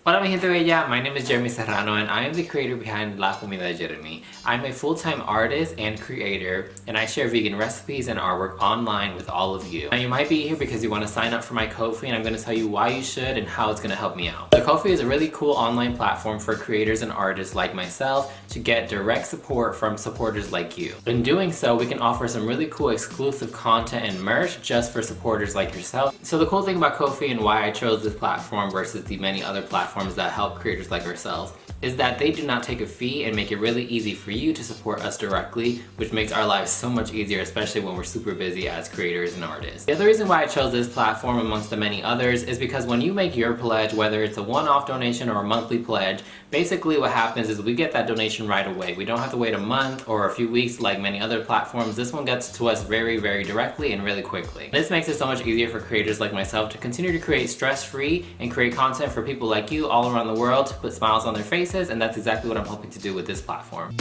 Hola mi gente bella, my name is Jeremy Serrano and I am the creator behind La Comida de Jeremy. I'm a full-time artist and creator and I share vegan recipes and artwork online with all of you. Now you might be here because you want to sign up for my Ko-fi and I'm going to tell you why you should and how it's going to help me out. So Ko-fi is a really cool online platform for creators and artists like myself to get direct support from supporters like you. In doing so, we can offer some really cool exclusive content and merch just for supporters like yourself. So the cool thing about Ko-fi and why I chose this platform versus the many other platforms that help creators like ourselves is that they do not take a fee and make it really easy for you to support us directly, which makes our lives so much easier, especially when we're super busy as creators and artists. The other reason why I chose this platform amongst the many others is because when you make your pledge, whether it's a one-off donation or a monthly pledge, basically what happens is we get that donation right away. We don't have to wait a month or a few weeks like many other platforms. This one gets to us very, very directly and really quickly. This makes it so much easier for creators like myself to continue to create stress-free and create content for people like you all around the world to put smiles on their faces, and that's exactly what I'm hoping to do with this platform.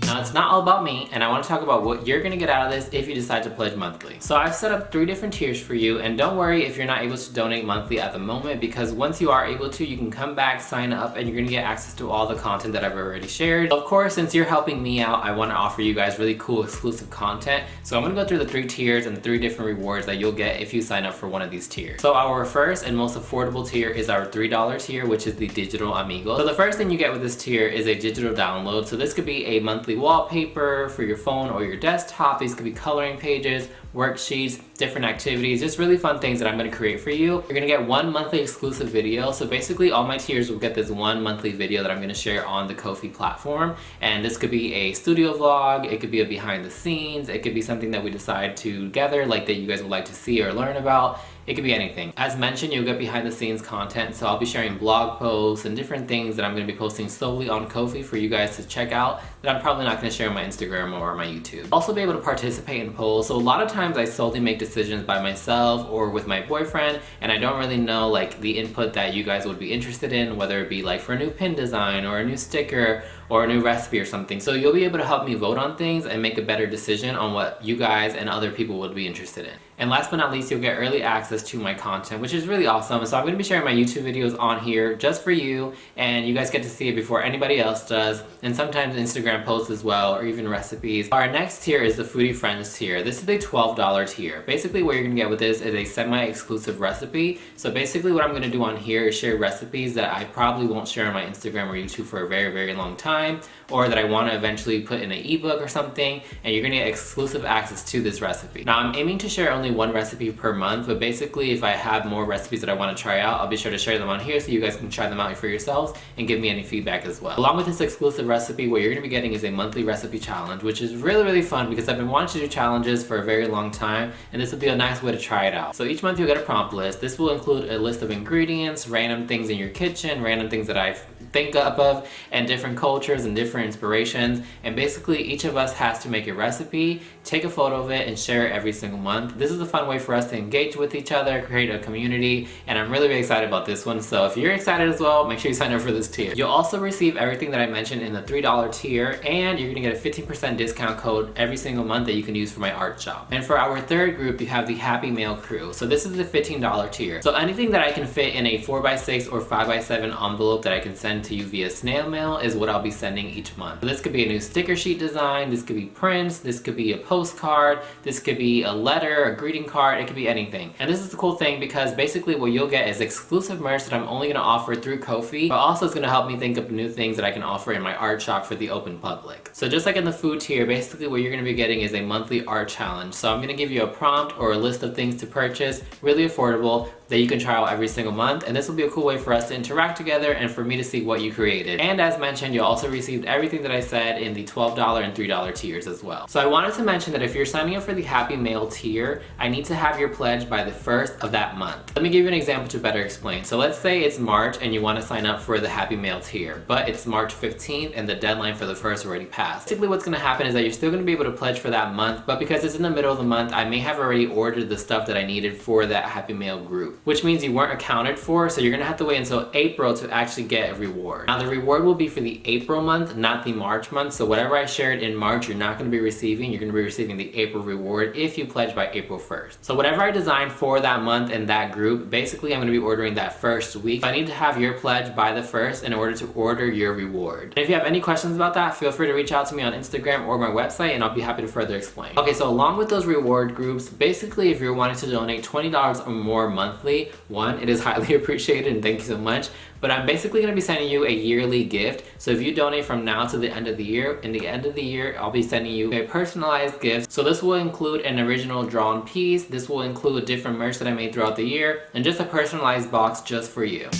Now it's not all about me, and I want to talk about what you're going to get out of this if you decide to pledge monthly. So I've set up 3 different tiers for you, and don't worry if you're not able to donate monthly at the moment, because once you are able to, you can come back, sign up, and you're going to get access to all the content that I've already shared. Of course, since you're helping me out, I want to offer you guys really cool exclusive content. So I'm going to go through the 3 tiers and the 3 different rewards that you'll get if you sign up for one of these tiers. So our first and most affordable tier is our $3 tier, which is the Digital Amigo. So the first thing you get with this tier is a digital download. So this could be a monthly wallpaper for your phone or your desktop. These could be coloring pages, worksheets, different activities, just really fun things that I'm going to create for you. You're going to get 1 monthly exclusive video. So basically all my tiers will get this 1 monthly video that I'm going to share on the Ko-fi platform. And this could be a studio vlog, it could be a behind the scenes, it could be something that we decide together, like that you guys would like to see or learn about. It could be anything. As mentioned, you'll get behind the scenes content, so I'll be sharing blog posts and different things that I'm going to be posting solely on Ko-fi for you guys to check out that I'm probably not going to share on my Instagram or my YouTube. Also be able to participate in polls. So a lot of times I solely make decisions by myself or with my boyfriend, and I don't really know like the input that you guys would be interested in, whether it be like for a new pin design or a new sticker or a new recipe or something. So you'll be able to help me vote on things and make a better decision on what you guys and other people would be interested in. And last but not least, you'll get early access to my content, which is really awesome. So I'm going to be sharing my YouTube videos on here just for you, and you guys get to see it before anybody else does, and sometimes Instagram posts as well, or even recipes. Our next tier is the Foodie Friends tier. This is a $12 tier. Basically what you're going to get with this is a semi-exclusive recipe. So basically what I'm going to do on here is share recipes that I probably won't share on my Instagram or YouTube for a very, very long time, or that I want to eventually put in an ebook or something, and you're going to get exclusive access to this recipe. Now I'm aiming to share only 1 recipe per month, but basically if I have more recipes that I want to try out, I'll be sure to share them on here so you guys can try them out for yourselves and give me any feedback as well. Along with this exclusive recipe, what you're going to be getting is a monthly recipe challenge, which is really, really fun because I've been wanting to do challenges for a very long time, and this will be a nice way to try it out. So each month you'll get a prompt list. This will include a list of ingredients, random things in your kitchen, random things that I think up of, and different cultures and different inspirations, and basically each of us has to make a recipe, take a photo of it, and share it every single month. This is a fun way for us to engage with each other, create a community, and I'm really, really excited about this one. So if you're excited as well, make sure you sign up for this tier. You'll also receive everything that I mentioned in the $3 tier, and you're gonna get a 15% discount code every single month that you can use for my art shop. And for our third group, you have the Happy Mail crew. So this is the $15 tier. So anything that I can fit in a 4x6 or 5x7 envelope that I can send to you via snail mail is what I'll be sending each month. So this could be a new sticker sheet design, this could be prints, this could be a postcard, this could be a letter, a greeting card, it could be anything. And this is the cool thing because basically what you'll get is exclusive merch that I'm only going to offer through Ko-fi, but also it's going to help me think of new things that I can offer in my art shop for the open public. So just like in the food tier, basically what you're going to be getting is a monthly art challenge. So I'm going to give you a prompt or a list of things to purchase, really affordable, that you can try out every single month, and this will be a cool way for us to interact together and for me to see what you created. And as mentioned, you'll also receive everything that I said in the $12 and $3 tiers as well. So I wanted to mention that if you're signing up for the Happy Mail tier, I need to have your pledge by the 1st of that month. Let me give you an example to better explain. So let's say it's March and you want to sign up for the Happy Mail tier, but it's March 15th and the deadline for the 1st already passed. Basically what's going to happen is that you're still going to be able to pledge for that month, but because it's in the middle of the month, I may have already ordered the stuff that I needed for that Happy Mail group, which means you weren't accounted for, so you're going to have to wait until April to actually get a reward. reward. Now the reward will be for the April month, not the March month. So whatever I shared in March, you're not going to be receiving. You're going to be receiving the April reward if you pledge by April 1st. So whatever I designed for that month and that group, basically I'm going to be ordering that first week. So I need to have your pledge by the 1st in order to order your reward. And if you have any questions about that, feel free to reach out to me on Instagram or my website and I'll be happy to further explain. Okay, so along with those reward groups, basically if you're wanting to donate $20 or more monthly, one, it is highly appreciated and thank you so much. But I'm basically going to be sending you a yearly gift. So if you donate from now to the end of the year, in the end of the year, I'll be sending you a personalized gift. So this will include an original drawn piece. This will include different merch that I made throughout the year and just a personalized box just for you.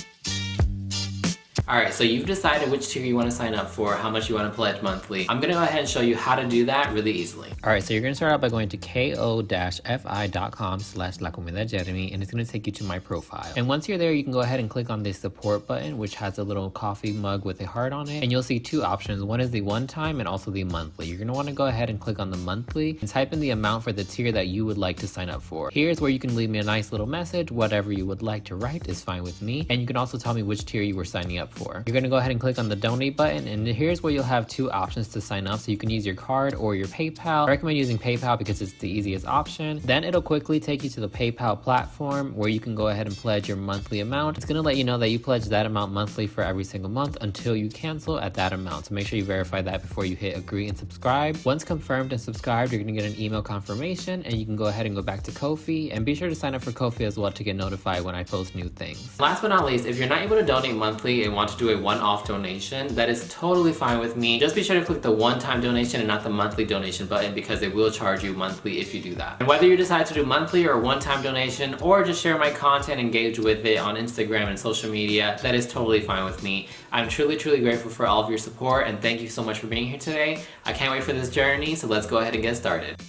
Alright, so you've decided which tier you want to sign up for, how much you want to pledge monthly. I'm going to go ahead and show you how to do that really easily. Alright, so you're going to start out by going to ko-fi.com/lacomidajeremy and it's going to take you to my profile. And once you're there, you can go ahead and click on the support button, which has a little coffee mug with a heart on it. And you'll see two options. One is the one-time and also the monthly. You're going to want to go ahead and click on the monthly and type in the amount for the tier that you would like to sign up for. Here's where you can leave me a nice little message. Whatever you would like to write is fine with me. And you can also tell me which tier you were signing up for. You're going to go ahead and click on the donate button and here's where you'll have two options to sign up. So you can use your card or your PayPal. I recommend using PayPal because it's the easiest option. Then it'll quickly take you to the PayPal platform where you can go ahead and pledge your monthly amount. It's going to let you know that you pledge that amount monthly for every single month until you cancel at that amount. So make sure you verify that before you hit agree and subscribe. Once confirmed and subscribed, you're going to get an email confirmation and you can go ahead and go back to Ko-fi and be sure to sign up for Ko-fi as well to get notified when I post new things. Last but not least, if you're not able to donate monthly and want to do a one-off donation, that is totally fine with me. Just be sure to click the one-time donation and not the monthly donation button because it will charge you monthly if you do that. And whether you decide to do monthly or one-time donation or just share my content, engage with it on Instagram and social media, that is totally fine with me. I'm truly grateful for all of your support and thank you so much for being here today. I can't wait for this journey, so let's go ahead and get started.